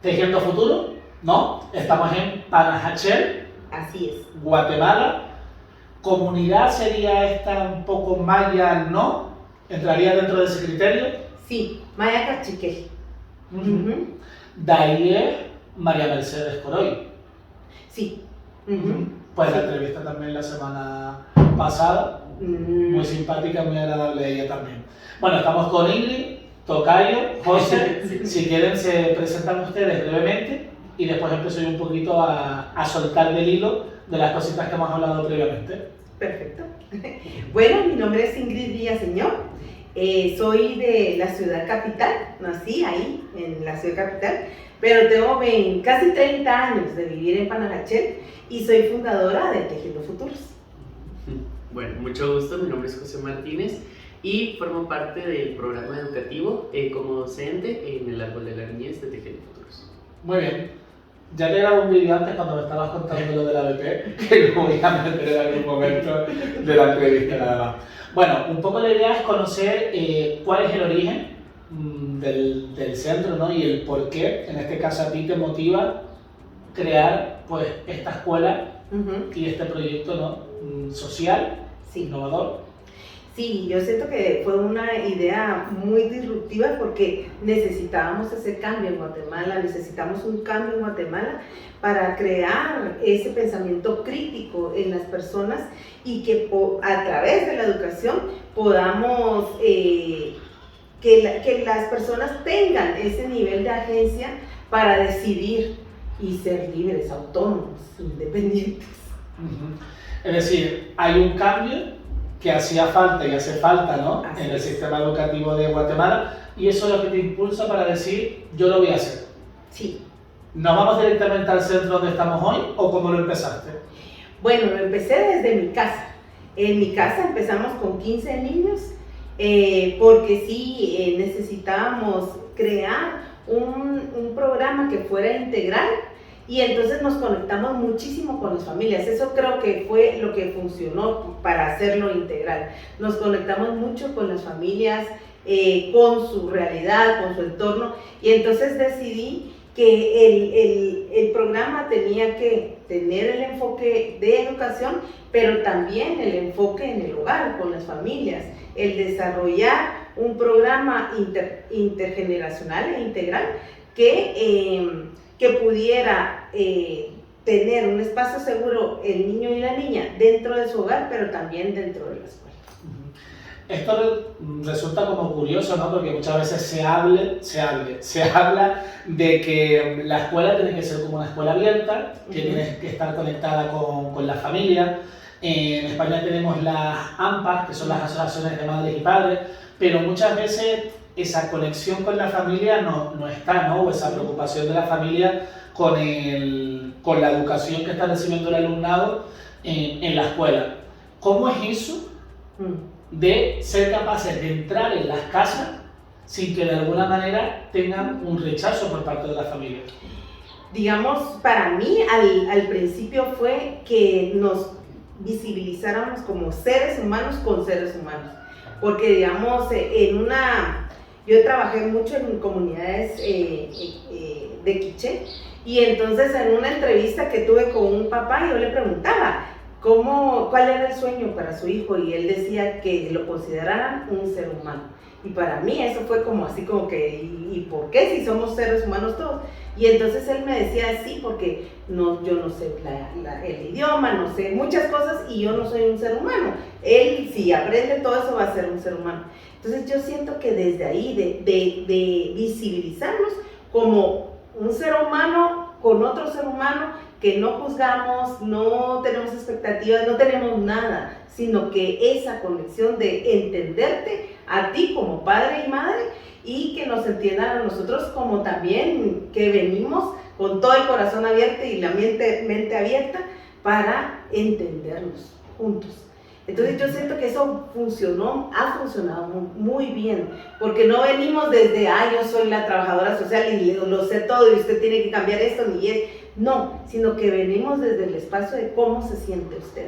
Tejiendo Futuro, ¿no? Estamos en Panajachel, Así es. Guatemala. ¿Comunidad sería esta un poco maya, no? ¿Entraría dentro de ese criterio? Sí, Maya Cachiquel. De ahí es María Mercedes Coroy. Sí. Pues la Sí. entrevista también la semana pasada, muy simpática, muy agradable ella también. Bueno, estamos con Ingrid, Tocayo, José. Si quieren se presentan ustedes brevemente y después empiezo yo un poquito a soltar del hilo de las cositas que hemos hablado previamente. Perfecto. Bueno, mi nombre es Ingrid Villaseñor. Soy de la ciudad capital, nací ahí, en la ciudad capital, pero tengo casi 30 años de vivir en Panajachel y soy fundadora de Tejiendo Futuros. Bueno, mucho gusto, mi nombre es José Martínez y formo parte del programa educativo como docente en el Árbol de la Niñez de Tejiendo Futuros. Muy bien. Ya te grabé un vídeo antes cuando me estabas contando lo de la BP, que lo voy a meter en algún momento de la entrevista nada más. Bueno, un poco la idea es conocer cuál es el origen del centro, ¿no? Y el por qué, en este caso a ti te motiva crear pues esta escuela y este proyecto, ¿no? Social, Sí. innovador. Sí, yo siento que fue una idea muy disruptiva porque necesitábamos ese cambio en Guatemala, necesitamos un cambio en Guatemala para crear ese pensamiento crítico en las personas y que a través de la educación podamos que las personas tengan ese nivel de agencia para decidir y ser libres, autónomos, independientes. Es decir, hay un cambio que hacía falta y hace falta, ¿no? En el sistema educativo de Guatemala, y eso es lo que te impulsa para decir, yo lo voy a hacer. Sí. ¿Nos vamos directamente al centro donde estamos hoy o cómo lo empezaste? Bueno, lo empecé desde mi casa. En mi casa empezamos con 15 niños porque sí necesitábamos crear un programa que fuera integral. Y entonces nos conectamos muchísimo con las familias. Eso creo que fue lo que funcionó para hacerlo integral. Nos conectamos mucho con las familias, con su realidad, con su entorno. Y entonces decidí que el programa tenía que tener el enfoque de educación, pero también el enfoque en el hogar, con las familias. El desarrollar un programa intergeneracional e integral que pudiera tener un espacio seguro el niño y la niña dentro de su hogar, pero también dentro de la escuela. Esto resulta como curioso, ¿no? Porque muchas veces se habla de que la escuela tiene que ser como una escuela abierta, que tiene que estar conectada con la familia. En España tenemos las AMPAs, que son las asociaciones de madres y padres, pero muchas veces esa conexión con la familia no está, ¿no? O esa preocupación de la familia con la educación que está recibiendo el alumnado en la escuela. ¿Cómo es eso de ser capaces de entrar en las casas sin que de alguna manera tengan un rechazo por parte de la familia? Digamos, para mí al principio fue que nos visibilizáramos como seres humanos con seres humanos, porque digamos, yo trabajé mucho en comunidades de quiché, y entonces en una entrevista que tuve con un papá yo le preguntaba cuál era el sueño para su hijo, y él decía que lo consideraran un ser humano. Y para mí eso fue como así como que, ¿y por qué si somos seres humanos todos? Y entonces él me decía, sí, porque yo no sé el idioma, no sé muchas cosas y yo no soy un ser humano. Él, si aprende todo eso, va a ser un ser humano. Entonces yo siento que desde ahí, de visibilizarnos como un ser humano con otro ser humano, que no juzgamos, no tenemos expectativas, no tenemos nada, sino que esa conexión de entenderte a ti como padre y madre, y que nos entiendan a nosotros como también que venimos con todo el corazón abierto y la mente abierta para entendernos juntos. Entonces yo siento que eso ha funcionado muy bien, porque no venimos desde, yo soy la trabajadora social y lo sé todo y usted tiene que cambiar esto, no, sino que venimos desde el espacio de cómo se siente usted,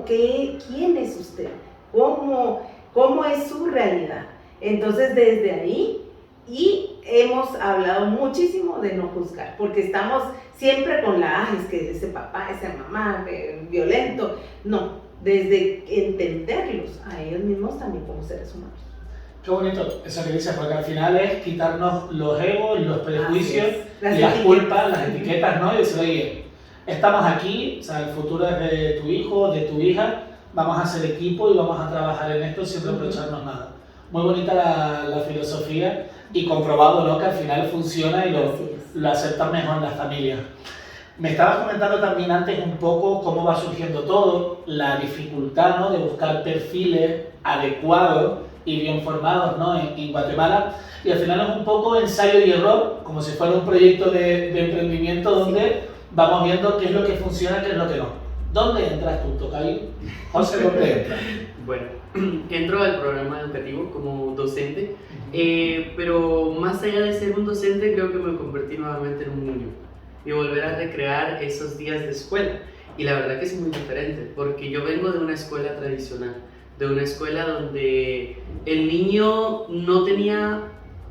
quién es usted, cómo es su realidad. Entonces desde ahí Y hemos hablado muchísimo de no juzgar, porque estamos siempre con es que ese papá, esa mamá, violento. No, desde entenderlos a ellos mismos también como seres humanos. Qué bonito eso que dices, porque al final es quitarnos los egos, los prejuicios y las culpas, las etiquetas, ¿no? Y decir, oye, estamos aquí, o sea, el futuro es de tu hijo, de tu hija, vamos a hacer equipo y vamos a trabajar en esto sin reprocharnos nada. Muy bonita la filosofía y comprobado, ¿no? Que al final funciona y lo aceptan mejor las familias. Me estabas comentando también antes un poco cómo va surgiendo todo, la dificultad, ¿no? De buscar perfiles adecuados y bien formados, ¿no? en Guatemala, y al final es un poco ensayo y error, como si fuera un proyecto de emprendimiento donde vamos viendo qué es lo que funciona, qué es lo que no. ¿Dónde entras tú, Tocayo? José, ¿dónde entras? Bueno, entro al programa educativo como docente, pero más allá de ser un docente, creo que me convertí nuevamente en un niño y volver a recrear esos días de escuela. Y la verdad que es muy diferente, porque yo vengo de una escuela tradicional, de una escuela donde el niño no tenía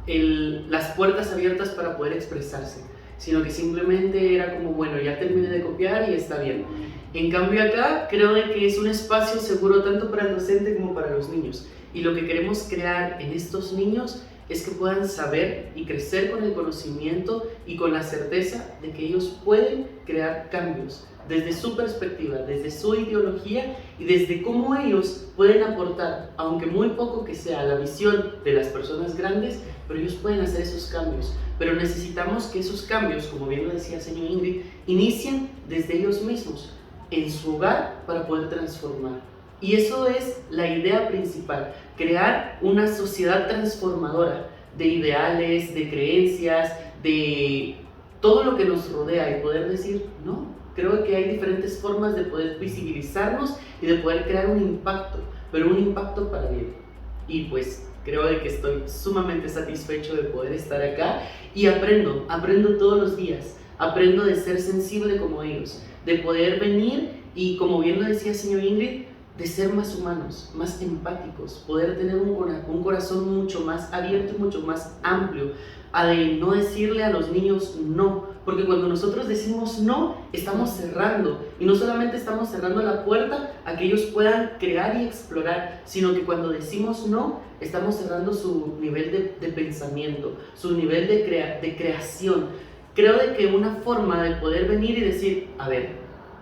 las puertas abiertas para poder expresarse, sino que simplemente era como, bueno, ya terminé de copiar y está bien. En cambio acá creo de que es un espacio seguro tanto para el docente como para los niños, y lo que queremos crear en estos niños es que puedan saber y crecer con el conocimiento y con la certeza de que ellos pueden crear cambios desde su perspectiva, desde su ideología y desde cómo ellos pueden aportar, aunque muy poco que sea, la visión de las personas grandes, pero ellos pueden hacer esos cambios. Pero necesitamos que esos cambios, como bien lo decía el señor Ingrid, inicien desde ellos mismos, en su hogar, para poder transformar. Y eso es la idea principal, crear una sociedad transformadora de ideales, de creencias, de todo lo que nos rodea, y poder decir, no, creo que hay diferentes formas de poder visibilizarnos y de poder crear un impacto, pero un impacto para bien. Y pues creo de que estoy sumamente satisfecho de poder estar acá y aprendo todos los días, aprendo de ser sensible como ellos, de poder venir y, como bien lo decía el señor Ingrid, de ser más humanos, más empáticos, poder tener un corazón mucho más abierto y mucho más amplio, a de no decirle a los niños no, porque cuando nosotros decimos no, estamos cerrando, y no solamente estamos cerrando la puerta a que ellos puedan crear y explorar, sino que cuando decimos no, estamos cerrando su nivel de pensamiento, su nivel de creación. Creo de que una forma de poder venir y decir, a ver,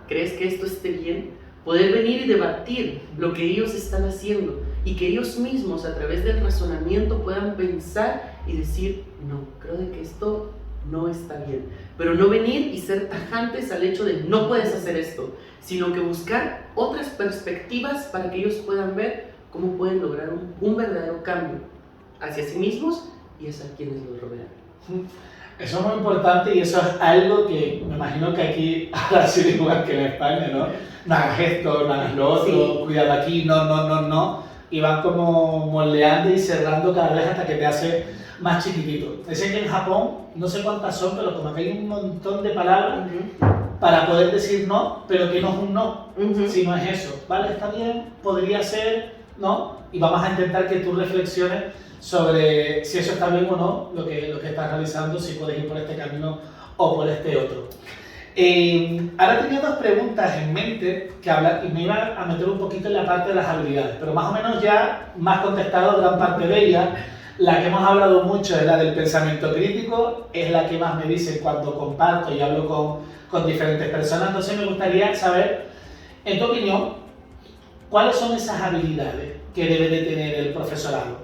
¿crees que esto esté bien? Poder venir y debatir lo que ellos están haciendo y que ellos mismos a través del razonamiento puedan pensar y decir, no, creo de que esto no está bien. Pero no venir y ser tajantes al hecho de no puedes hacer esto, sino que buscar otras perspectivas para que ellos puedan ver cómo pueden lograr un verdadero cambio hacia sí mismos y hacia quienes los rodean. Eso es muy importante, y eso es algo que me imagino que aquí ha sido igual que en España, ¿no? No hagas esto, no hagas lo otro, sí. Cuidado aquí, no. Y van como moldeando y cerrando cada vez hasta que te hace más chiquitito. Dicen que en Japón, no sé cuántas son, pero como que hay un montón de palabras para poder decir no, pero que no es un no, si no es eso. Vale, está bien, podría ser, ¿no? Y vamos a intentar que tú reflexiones sobre si eso está bien o no, lo que estás realizando, si puedes ir por este camino o por este otro. Ahora tenía dos preguntas en mente que hablar, y me iba a meter un poquito en la parte de las habilidades, pero más o menos ya más contestado gran parte de ellas. La que hemos hablado mucho es la del pensamiento crítico, es la que más me dicen cuando comparto y hablo con diferentes personas. Entonces me gustaría saber, en tu opinión, ¿cuáles son esas habilidades que debe de tener el profesorado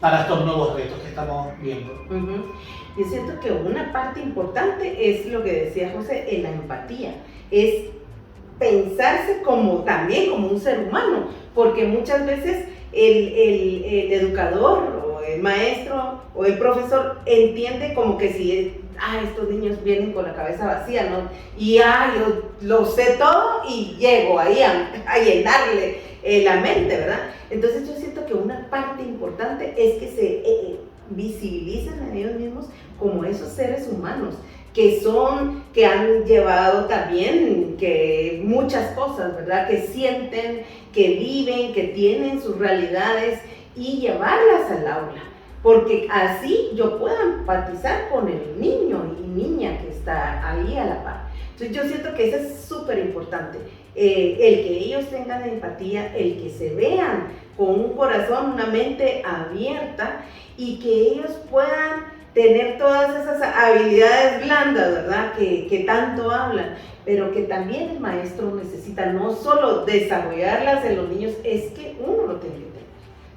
para estos nuevos retos que estamos viendo? Yo siento que una parte importante es lo que decía José, en la empatía, es pensarse también como un ser humano, porque muchas veces el educador o el maestro o el profesor entiende como que si estos niños vienen con la cabeza vacía, ¿no? Y yo lo sé todo y llego ahí a llenarle la mente, ¿verdad? Entonces yo siento que una parte importante es que se visibilicen a ellos mismos como esos seres humanos que han llevado también que muchas cosas, ¿verdad? Que sienten, que viven, que tienen sus realidades, y llevarlas al aula. porque así yo puedo empatizar con el niño y niña que está ahí a la par. Entonces yo siento que eso es súper importante, el que ellos tengan empatía, el que se vean con un corazón, una mente abierta y que ellos puedan tener todas esas habilidades blandas, ¿verdad? Que tanto hablan, pero que también el maestro necesita no solo desarrollarlas en los niños, es que uno lo tiene que tener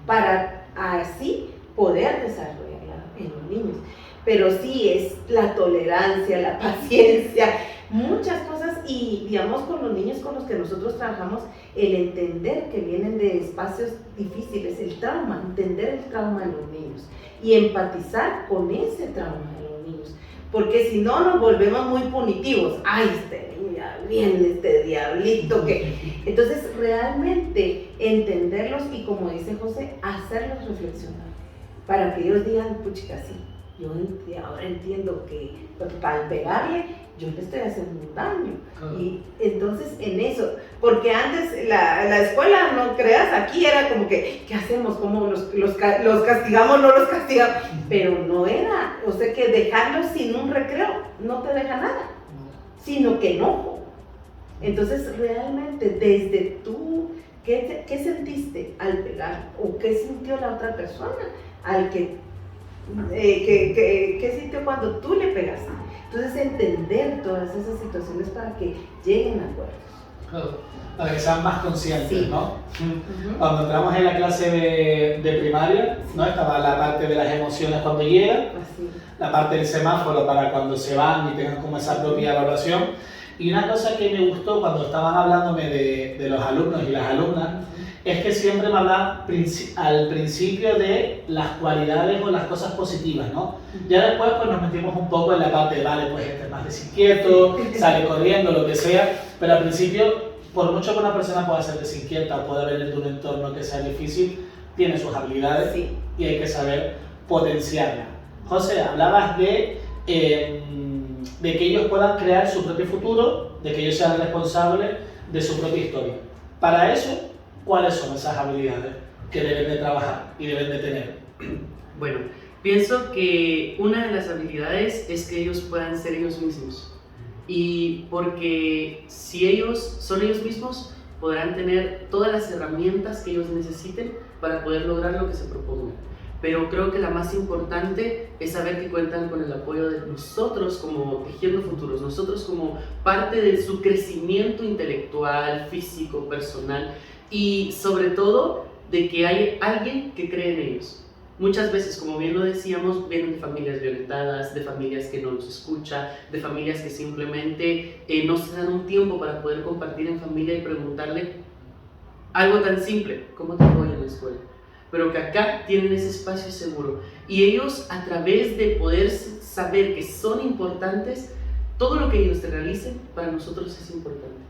para así poder desarrollarla en los niños. Pero sí es la tolerancia, la paciencia, muchas cosas y digamos con los niños con los que nosotros trabajamos, el entender que vienen de espacios difíciles, el trauma, entender el trauma de los niños y empatizar con ese trauma de los niños, porque si no nos volvemos muy punitivos, ay, este niño ya viene, este diablito que... Entonces realmente entenderlos y como dice José, hacerlos reflexionar, para que ellos digan, puchica, sí, yo ahora entiendo que al pegarle yo le estoy haciendo un daño. Y entonces en eso, porque antes la escuela, no creas, aquí era como que, ¿qué hacemos? ¿Cómo los castigamos? No los castigamos, pero no era, o sea que dejarlos sin un recreo no te deja nada, sino que enojo. Entonces realmente desde tú, ¿qué sentiste al pegar? ¿O qué sintió la otra persona al que ¿qué sintió cuando tú le pegaste? Entonces entender todas esas situaciones para que lleguen a acuerdos. Claro, para que sean más conscientes, sí. ¿no? Cuando entramos en la clase de primaria, ¿no? Estaba la parte de las emociones cuando llegan, Así. la parte del semáforo para cuando se van y tengan como esa propia evaluación. Y una cosa que me gustó cuando estaban hablándome de los alumnos y las alumnas, es que siempre me hablan al principio de las cualidades o las cosas positivas, ¿no? Ya después pues nos metimos un poco en la parte de, vale, pues este es más desinquieto, sale corriendo, lo que sea, pero al principio, por mucho que una persona pueda ser desinquieta o pueda venir de un entorno que sea difícil, tiene sus habilidades Sí. y hay que saber potenciarlas. José, hablabas de que ellos puedan crear su propio futuro, de que ellos sean responsables de su propia historia. Para eso, ¿cuáles son esas habilidades que deben de trabajar y deben de tener? Bueno, pienso que una de las habilidades es que ellos puedan ser ellos mismos. Y porque si ellos son ellos mismos, podrán tener todas las herramientas que ellos necesiten para poder lograr lo que se propongan. Pero creo que la más importante es saber que cuentan con el apoyo de nosotros como Tejiendo Futuros, nosotros como parte de su crecimiento intelectual, físico, personal, y sobre todo de que hay alguien que cree en ellos. Muchas veces, como bien lo decíamos, vienen de familias violentadas, de familias que no nos escuchan, de familias que simplemente no se dan un tiempo para poder compartir en familia y preguntarle algo tan simple, ¿cómo te voy en la escuela? Pero que acá tienen ese espacio seguro. Y ellos, a través de poder saber que son importantes, todo lo que ellos te realicen, para nosotros es importante.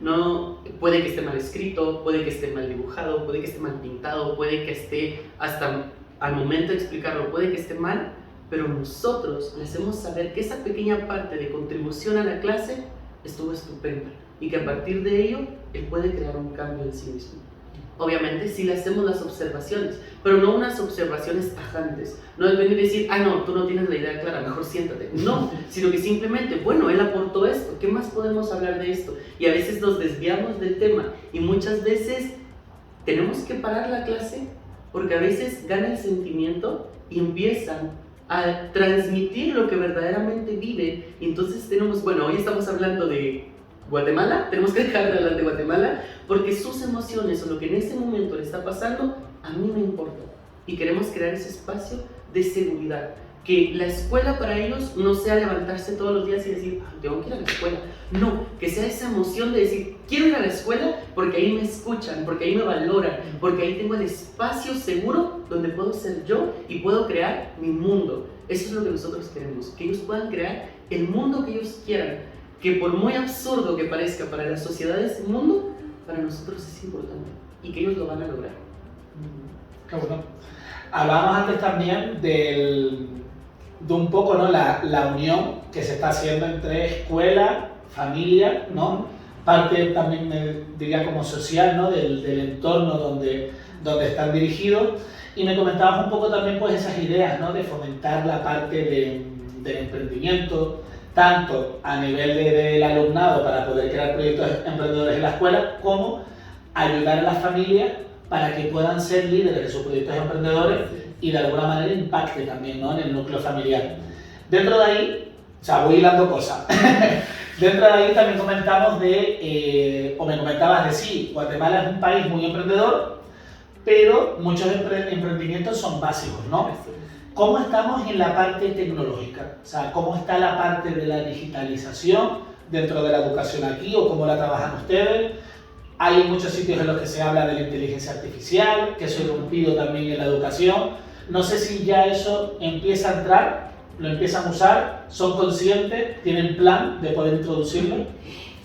No, puede que esté mal escrito, puede que esté mal dibujado, puede que esté mal pintado, puede que esté hasta al momento de explicarlo, puede que esté mal, pero nosotros le hacemos saber que esa pequeña parte de contribución a la clase estuvo estupenda y que a partir de ello él puede crear un cambio en sí mismo. Obviamente sí le hacemos las observaciones, pero no unas observaciones tajantes. No es venir y decir, ah no, tú no tienes la idea clara, mejor siéntate. No, sino que simplemente, bueno, él aportó esto, ¿qué más podemos hablar de esto? Y a veces nos desviamos del tema y muchas veces tenemos que parar la clase porque a veces gana el sentimiento y empiezan a transmitir lo que verdaderamente viven. Y entonces tenemos, bueno, hoy estamos hablando de Guatemala, tenemos que dejar de hablar de Guatemala porque sus emociones o lo que en ese momento le está pasando a mí me importa y queremos crear ese espacio de seguridad, que la escuela para ellos no sea levantarse todos los días y decir, tengo que ir a la escuela, no, que sea esa emoción de decir, quiero ir a la escuela porque ahí me escuchan, porque ahí me valoran, porque ahí tengo el espacio seguro donde puedo ser yo y puedo crear mi mundo. Eso es lo que nosotros queremos, que ellos puedan crear el mundo que ellos quieran, que por muy absurdo que parezca para la sociedad de ese mundo, para nosotros es importante y que ellos lo van a lograr. Qué bueno. Hablábamos antes también de un poco, ¿no? la unión que se está haciendo entre escuela, familia, ¿no? Parte también, diría, como social, ¿no? del entorno donde están dirigidos. Y me comentabas un poco también pues esas ideas, ¿no? De fomentar la parte del emprendimiento, tanto a nivel del alumnado para poder crear proyectos emprendedores en la escuela, como ayudar a las familias para que puedan ser líderes de sus proyectos emprendedores y de alguna manera impacte también, ¿no? En el núcleo familiar. Dentro de ahí, o sea, voy hilando cosas. Dentro de ahí también comentamos o me comentabas de sí, Guatemala es un país muy emprendedor, pero muchos emprendimientos son básicos, ¿no? ¿Cómo estamos en la parte tecnológica? O sea, ¿cómo está la parte de la digitalización dentro de la educación aquí o cómo la trabajan ustedes? Hay muchos sitios en los que se habla de la inteligencia artificial, que eso es irrumpido también en la educación. No sé si ya eso empieza a entrar, lo empiezan a usar, son conscientes, tienen plan de poder introducirlo.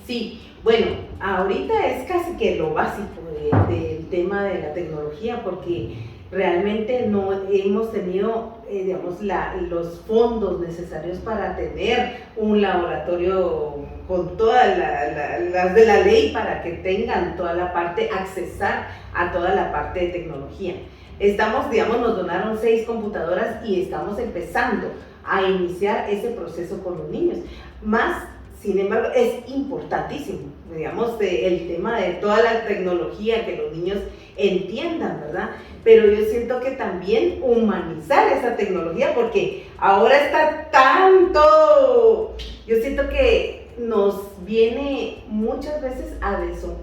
Sí, bueno, ahorita es casi que lo básico del tema de la tecnología, porque realmente no hemos tenido, digamos, los fondos necesarios para tener un laboratorio con todas las de la ley para que tengan toda la parte, accesar a toda la parte de tecnología. Estamos, digamos, nos donaron 6 computadoras y estamos empezando a iniciar ese proceso con los niños. Más, sin embargo, es importantísimo, digamos, el tema de toda la tecnología, que los niños entiendan, ¿verdad? Pero yo siento que también humanizar esa tecnología, porque ahora está tanto, yo siento que nos viene muchas veces a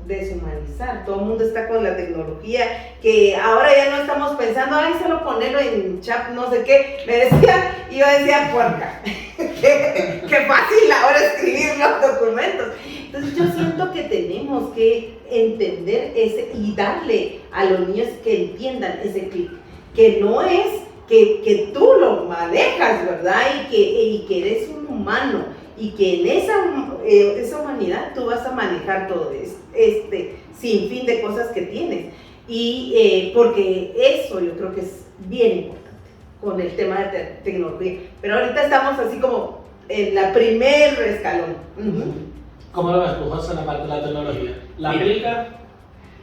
deshumanizar. Todo el mundo está con la tecnología, que ahora ya no estamos pensando, ay, solo ponerlo en chat, no sé qué. Me decía, y yo decía, puerca, qué fácil ahora escribir los documentos. Entonces yo siento que tenemos que entender ese y darle a los niños que entiendan ese clic, que no es que tú lo manejas, ¿verdad? Y que eres un humano, y que en esa humanidad tú vas a manejar todo este sinfín de cosas que tienes. Y porque eso yo creo que es bien importante con el tema de tecnología. Pero ahorita estamos así como en la primer escalón. ¿Cómo lo ves tú, José, en la parte de la tecnología? ¿La aplica?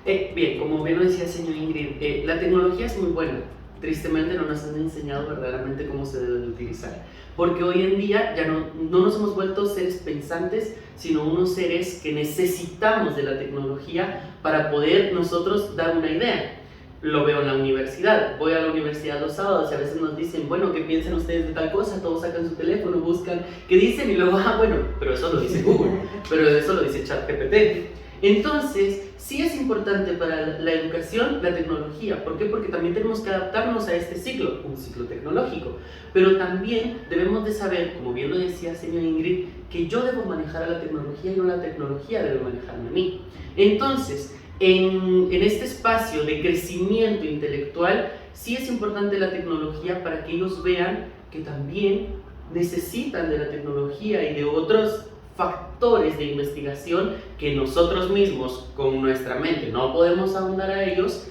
Bien, como bien lo decía señor Ingrid, la tecnología es muy buena. Tristemente no nos han enseñado verdaderamente cómo se debe de utilizar. Porque hoy en día ya no nos hemos vuelto seres pensantes, sino unos seres que necesitamos de la tecnología para poder nosotros dar una idea. Lo veo en la universidad. Voy a la universidad los sábados y a veces nos dicen, bueno, ¿qué piensan ustedes de tal cosa? Todos sacan su teléfono, buscan, ¿qué dicen? Y luego, bueno, pero eso lo dice Google, pero eso lo dice ChatGPT. Entonces, sí es importante para la educación la tecnología. ¿Por qué? Porque también tenemos que adaptarnos a este ciclo, un ciclo tecnológico. Pero también debemos de saber, como bien lo decía señor Ingrid, que yo debo manejar a la tecnología y no la tecnología debe manejarme a mí. Entonces, en este espacio de crecimiento intelectual, sí es importante la tecnología para que ellos vean que también necesitan de la tecnología y de otros factores de investigación que nosotros mismos con nuestra mente no podemos ahondar a ellos,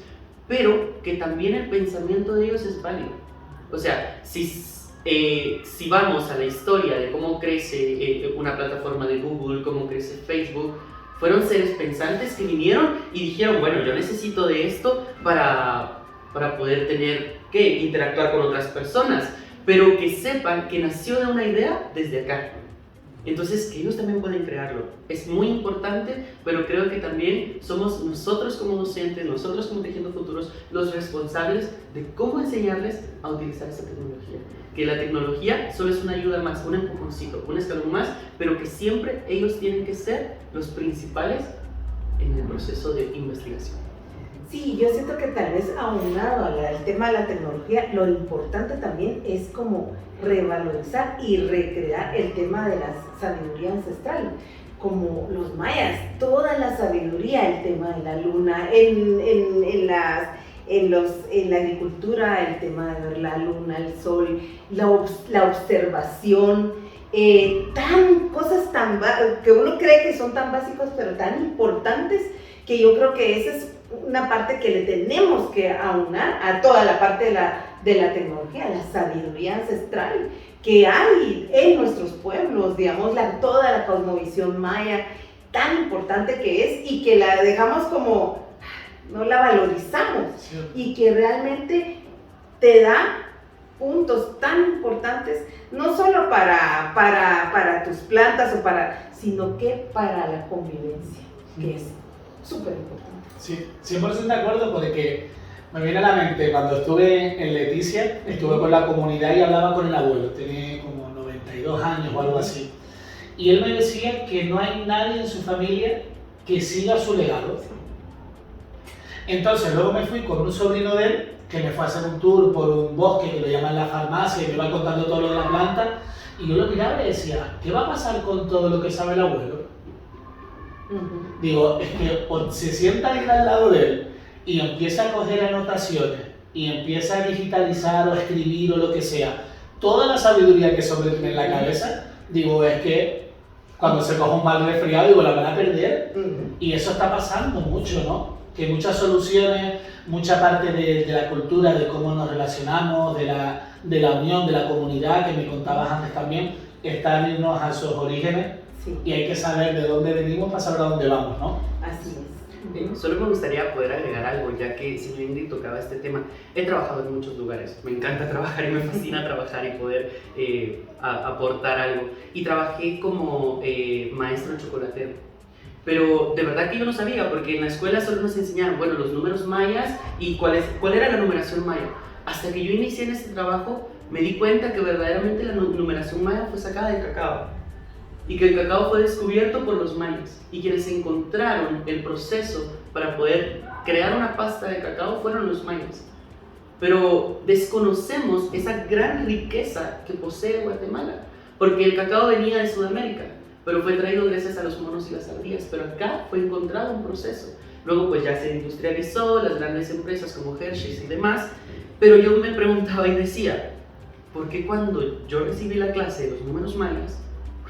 pero que también el pensamiento de ellos es válido. O sea, si vamos a la historia de cómo crece una plataforma de Google, cómo crece Facebook, fueron seres pensantes que vinieron y dijeron, bueno, yo necesito de esto para poder interactuar con otras personas, pero que sepan que nació de una idea desde acá. Entonces, que ellos también pueden crearlo. Es muy importante, pero creo que también somos nosotros como docentes, nosotros como Tejiendo Futuros, los responsables de cómo enseñarles a utilizar esa tecnología. Que la tecnología solo es una ayuda más, un empujoncito, un escalón más, pero que siempre ellos tienen que ser los principales en el proceso de investigación. Sí, yo siento que tal vez aunado al tema de la tecnología, lo importante también es como revalorizar y recrear el tema de la sabiduría ancestral, como los mayas, toda la sabiduría, el tema de la luna, en la agricultura, el tema de ver la luna, el sol, la observación, cosas que uno cree que son tan básicos pero tan importantes, que yo creo que esa es una parte que le tenemos que aunar a toda la parte de la tecnología, la sabiduría ancestral que hay en nuestros pueblos, digamos, toda la cosmovisión maya, tan importante que es y que la dejamos como, no la valorizamos, y que realmente te da puntos tan importantes, no solo para tus plantas, sino que para la convivencia, que es súper importante. Sí, 100% de acuerdo, porque me viene a la mente cuando estuve en Leticia, estuve con la comunidad y hablaba con el abuelo, tenía como 92 años o algo así, y él me decía que no hay nadie en su familia que siga su legado. Entonces luego me fui con un sobrino de él, que me fue a hacer un tour por un bosque que lo llaman la farmacia y me iba contando todo lo de la planta, y yo lo miraba y decía, ¿qué va a pasar con todo lo que sabe el abuelo? Digo, es que o se sienta alguien al lado de él y empieza a coger anotaciones y empieza a digitalizar o escribir o lo que sea, toda la sabiduría que sobre tiene en la cabeza, digo, es que cuando se coge un mal resfriado, digo, la van a perder. Y eso está pasando mucho, ¿no? Que muchas soluciones, mucha parte de la cultura, de cómo nos relacionamos, de la unión, de la comunidad, que me contabas antes también, está en irnos a sus orígenes. Sí. Y hay que saber de dónde venimos para saber a dónde vamos, ¿no? Así es. Solo me gustaría poder agregar algo, ya que señor Ingrid tocaba este tema. He trabajado en muchos lugares, me encanta trabajar y me fascina trabajar y poder aportar algo. Y trabajé como maestro chocolatero. Pero de verdad que yo no sabía, porque en la escuela solo nos enseñaron, bueno, los números mayas y cuál era la numeración maya. Hasta que yo inicié en este trabajo, me di cuenta que verdaderamente la numeración maya fue sacada del cacao. Y que el cacao fue descubierto por los mayas, y quienes encontraron el proceso para poder crear una pasta de cacao fueron los mayas. Pero desconocemos esa gran riqueza que posee Guatemala, porque el cacao venía de Sudamérica, pero fue traído gracias a los monos y las ardillas, pero acá fue encontrado un proceso. Luego pues ya se industrializó, las grandes empresas como Hershey's y demás, pero yo me preguntaba y decía, ¿por qué cuando yo recibí la clase de los números mayas,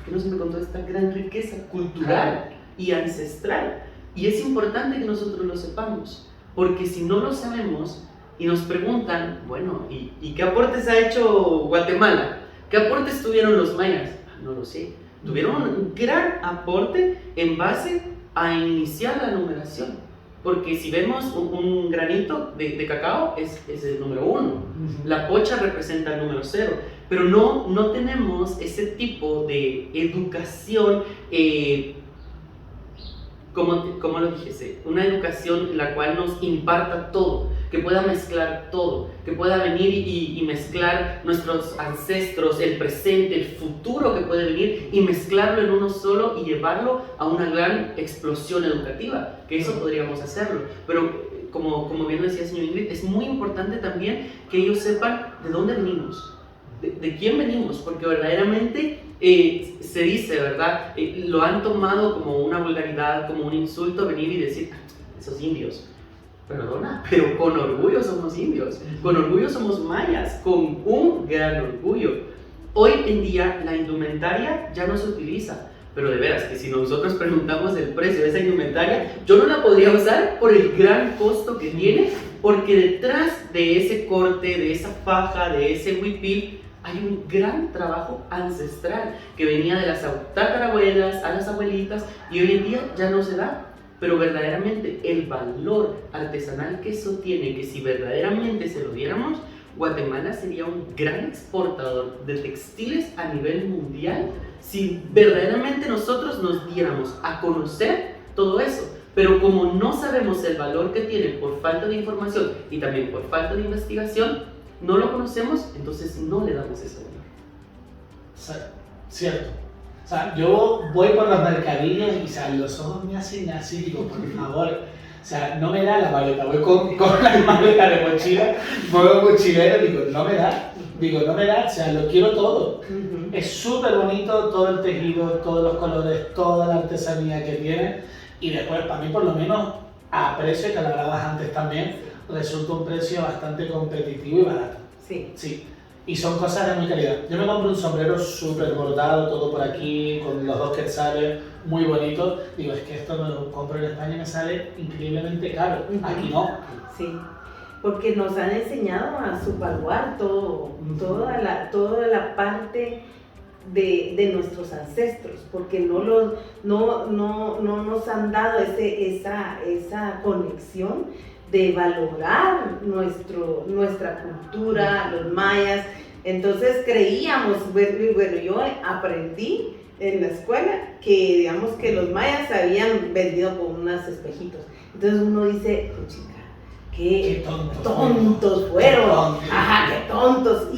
que no se me contó esta gran riqueza cultural y ancestral? Y es importante que nosotros lo sepamos, porque si no lo sabemos y nos preguntan, bueno, ¿y qué aportes ha hecho Guatemala? ¿Qué aportes tuvieron los mayas? No lo sé. Tuvieron un gran aporte en base a iniciar la numeración. Porque si vemos un granito de cacao, es el número 1. La pocha representa el número 0. Pero no tenemos ese tipo de educación, como lo dijese, una educación en la cual nos imparta todo, que pueda mezclar todo, que pueda venir y mezclar nuestros ancestros, el presente, el futuro que puede venir, y mezclarlo en uno solo y llevarlo a una gran explosión educativa, que eso podríamos hacerlo. Pero como bien lo decía el señor Ingrid, es muy importante también que ellos sepan de dónde venimos. De quién venimos, porque verdaderamente se dice, ¿verdad? Lo han tomado como una vulgaridad, como un insulto, venir y decir, esos indios. Perdona, pero con orgullo somos indios, con orgullo somos mayas, con un gran orgullo. Hoy en día la indumentaria ya no se utiliza, pero de veras que si nosotros preguntamos el precio de esa indumentaria, yo no la podría usar por el gran costo que tiene, porque detrás de ese corte, de esa faja, de ese huipil, hay un gran trabajo ancestral que venía de las tatarabuelas a las abuelitas y hoy en día ya no se da. Pero verdaderamente el valor artesanal que eso tiene, que si verdaderamente se lo diéramos, Guatemala sería un gran exportador de textiles a nivel mundial si verdaderamente nosotros nos diéramos a conocer todo eso. Pero como no sabemos el valor que tiene por falta de información y también por falta de investigación, no lo conocemos, entonces no le damos ese valor. Cierto. O sea, yo voy por los mercadillos y, o sea, los ojos me hacen así, digo, por favor, o sea, no me da la maleta, voy con la maleta de mochila, voy mochilero, digo, no me da, o sea, lo quiero todo. Es súper bonito todo el tejido, todos los colores, toda la artesanía que tiene, y después, para mí por lo menos, a precio, que lo hablabas antes también, resulta un precio bastante competitivo y barato. Sí. Y son cosas de muy calidad. Yo me compro un sombrero súper bordado, todo por aquí, con los 2 quetzales, muy bonito. Digo, es que esto me lo compro en España y me sale increíblemente caro. Aquí no. Sí, porque nos han enseñado a subvaluar toda la parte de nuestros ancestros, porque no nos han dado esa conexión de valorar nuestra cultura, los mayas. Entonces creíamos, bueno, yo aprendí en la escuela que digamos que los mayas se habían vendido con unos espejitos. Entonces uno dice, chica, qué tontos fueron. Ajá, qué tontos.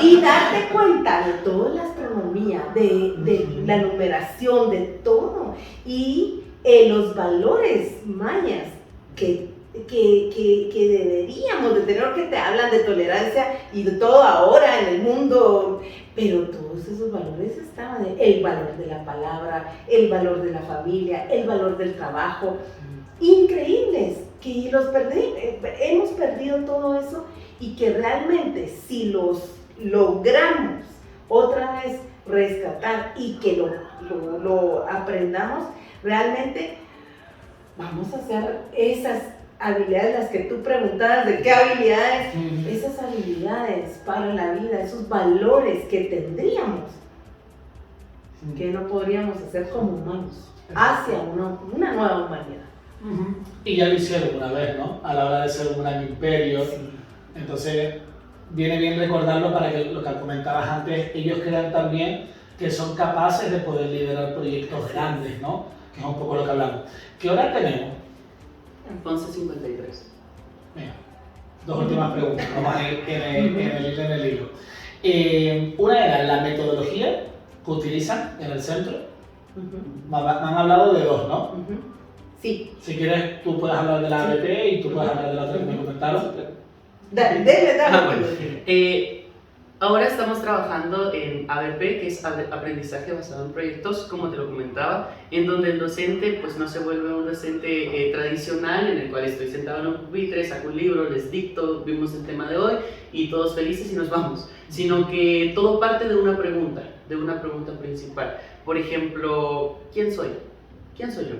Y darte cuenta de toda la astronomía, de la numeración, de todo. Y los valores mayas que deberíamos de tener, que te hablan de tolerancia y de todo ahora en el mundo, pero todos esos valores estaban, el valor de la palabra, el valor de la familia, el valor del trabajo, increíbles, que hemos perdido todo eso, y que realmente si los logramos otra vez rescatar y que lo aprendamos, realmente vamos a hacer esas habilidades, las que tú preguntabas, de qué habilidades, esas habilidades para la vida, esos valores que tendríamos, que no podríamos hacer como humanos, hacia una nueva humanidad. Y ya lo hicieron una vez, ¿no? A la hora de ser un gran imperio. Sí. Entonces, viene bien recordarlo para que lo que comentabas antes, ellos crean también que son capaces de poder liderar proyectos grandes, ¿no? Que es un poco lo que hablamos. ¿Qué hora tenemos? 11:53. Mira, dos últimas preguntas, vamos a ir en el hilo. Una era la metodología que utilizan en el centro. Me han hablado de dos, ¿no? Sí. Si quieres, tú puedes hablar de la ABP y tú puedes hablar de la otra que me comentaron. Dale. Bueno. Ahora estamos trabajando en ABP, que es aprendizaje basado en proyectos, como te lo comentaba, en donde el docente pues no se vuelve un docente tradicional en el cual estoy sentado en un pupitre, saco un libro, les dicto, vimos el tema de hoy y todos felices y nos vamos, sino que todo parte de una pregunta principal. Por ejemplo, ¿quién soy? ¿Quién soy yo?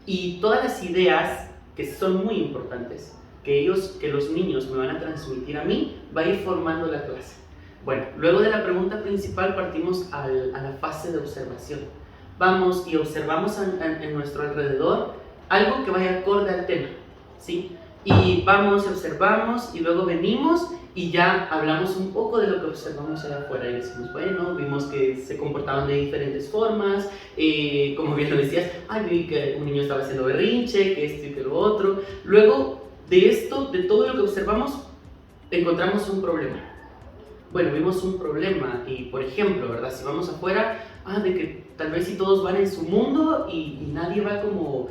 Y todas las ideas que son muy importantes, que los niños me van a transmitir a mí, va a ir formando la clase. Bueno, luego de la pregunta principal partimos a la fase de observación. Vamos y observamos en nuestro alrededor algo que vaya acorde al tema, ¿sí? Y vamos, observamos y luego venimos y ya hablamos un poco de lo que observamos allá afuera y decimos, bueno, vimos que se comportaban de diferentes formas, como bien lo decías, vi que un niño estaba haciendo berrinche, que esto y que lo otro. Luego de esto, de todo lo que observamos, encontramos un problema. Bueno, vimos un problema y, por ejemplo, ¿verdad? Si vamos afuera, de que tal vez si todos van en su mundo y nadie va como,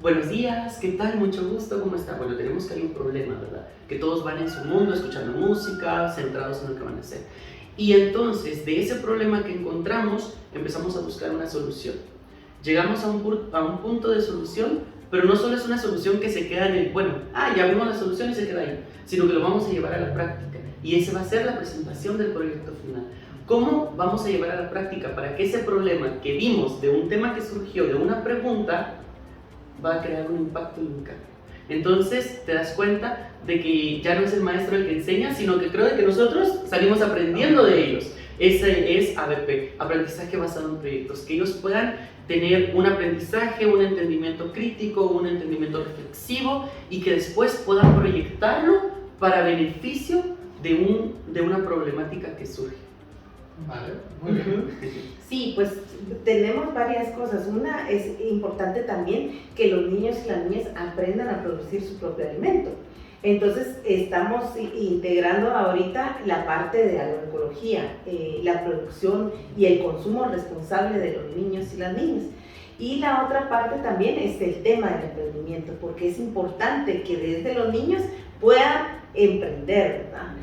buenos días, ¿qué tal? Mucho gusto, ¿cómo está? Bueno, tenemos que hay un problema, ¿verdad? Que todos van en su mundo, escuchando música, centrados en lo que van a hacer. Y entonces, de ese problema que encontramos, empezamos a buscar una solución. Llegamos a un punto de solución, pero no solo es una solución que se queda en el, ya vimos la solución y se queda ahí, sino que lo vamos a llevar a la práctica. Y esa va a ser la presentación del proyecto final. ¿Cómo vamos a llevar a la práctica para que ese problema que vimos de un tema que surgió, de una pregunta, va a crear un impacto y un cambio? Entonces te das cuenta de que ya no es el maestro el que enseña, sino que creo de que nosotros salimos aprendiendo de ellos. Ese es ABP, aprendizaje basado en proyectos, que ellos puedan tener un aprendizaje, un entendimiento crítico, un entendimiento reflexivo y que después puedan proyectarlo para beneficio de una problemática que surge. Vale, muy bien. Sí, pues tenemos varias cosas. Una es importante también que los niños y las niñas aprendan a producir su propio alimento. Entonces estamos integrando ahorita la parte de agroecología, la producción y el consumo responsable de los niños y las niñas. Y la otra parte también es el tema del emprendimiento, porque es importante que desde los niños puedan emprender, ¿verdad?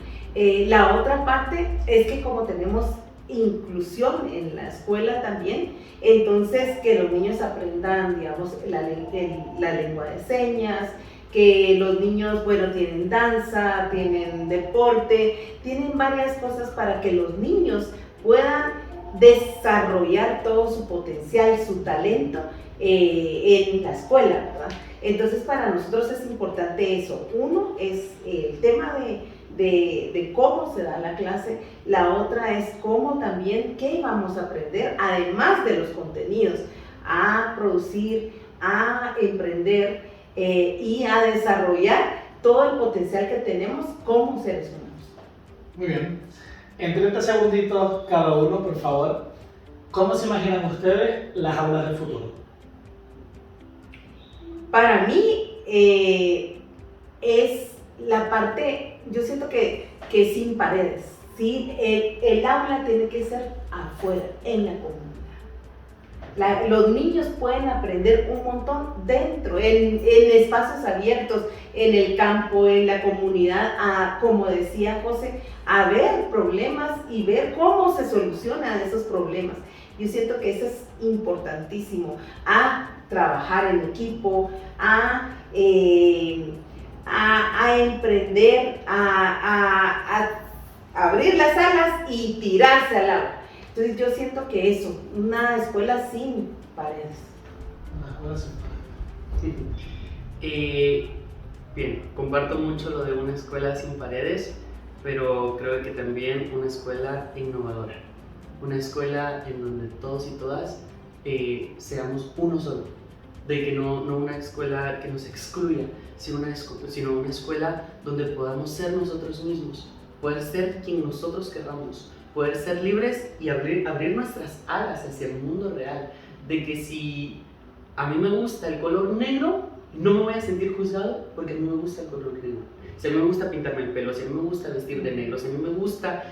La otra parte es que como tenemos inclusión en la escuela también, entonces que los niños aprendan, digamos, la lengua de señas, que los niños, tienen danza, tienen deporte, tienen varias cosas para que los niños puedan desarrollar todo su potencial, su talento en la escuela, ¿verdad? Entonces para nosotros es importante eso. Uno es el tema de cómo se da la clase, la otra es cómo también, qué vamos a aprender, además de los contenidos, a producir a emprender y a desarrollar todo el potencial que tenemos como seres humanos. Muy bien. En 30 segunditos cada uno, por favor, ¿cómo se imaginan ustedes las aulas del futuro? Para mí es la parte, yo siento que sin paredes, ¿sí? El aula tiene que ser afuera, en la comunidad. Los niños pueden aprender un montón dentro, en espacios abiertos, en el campo, en la comunidad, como decía José, a ver problemas y ver cómo se solucionan esos problemas. Yo siento que eso es importantísimo, a trabajar en equipo, a emprender, a abrir las alas y tirarse al agua. Entonces yo siento que eso, una escuela sin paredes. Una escuela sin Bien, comparto mucho lo de una escuela sin paredes, pero creo que también una escuela innovadora. Una escuela en donde todos y todas seamos uno solo. De que no una escuela que nos excluya, sino una escuela donde podamos ser nosotros mismos, poder ser quien nosotros queramos, poder ser libres y abrir nuestras alas hacia el mundo real. De que si a mí me gusta el color negro, no me voy a sentir juzgado porque a mí me gusta el color negro. Si a mí me gusta pintarme el pelo, si a mí me gusta vestir de negro, si a mí me gusta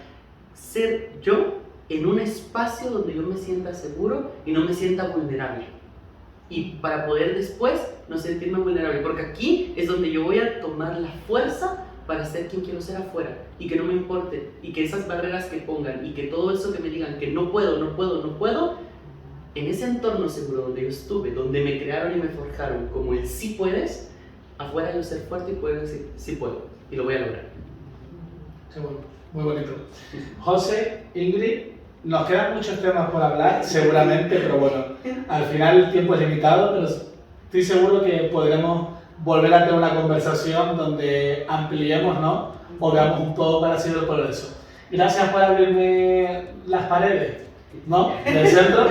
ser yo en un espacio donde yo me sienta seguro y no me sienta vulnerable. Y para poder después no sentirme vulnerable, porque aquí es donde yo voy a tomar la fuerza para ser quien quiero ser afuera, y que no me importe, y que esas barreras que pongan, y que todo eso que me digan que no puedo, en ese entorno seguro donde yo estuve, donde me crearon y me forjaron como el sí puedes, afuera yo ser fuerte y poder decir sí puedo, y lo voy a lograr. Qué bueno, muy bonito. José, Ingrid, nos quedan muchos temas por hablar, seguramente, pero bueno, al final el tiempo es limitado, pero estoy seguro que podremos volver a tener una conversación donde ampliemos, ¿no? O veamos un poco para seguir el progreso. Gracias por abrirme las paredes, ¿no? Del centro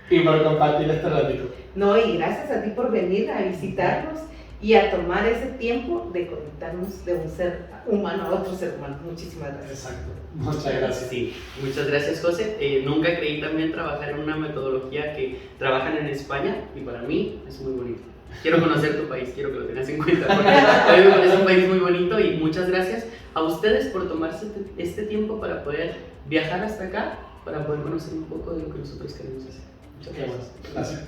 y por compartir este ratito. No, y gracias a ti por venir a visitarnos y a tomar ese tiempo de conectarnos de un ser humano a otro ser humano. Muchísimas gracias. Exacto. Muchas gracias. Sí, muchas gracias, José. Nunca creí también trabajar en una metodología que trabajan en España, y para mí es muy bonito. Quiero conocer tu país, quiero que lo tengas en cuenta, porque a mí me parece un país muy bonito, y muchas gracias a ustedes por tomarse este tiempo para poder viajar hasta acá, para poder conocer un poco de lo que nosotros queremos hacer. Muchas gracias. Gracias.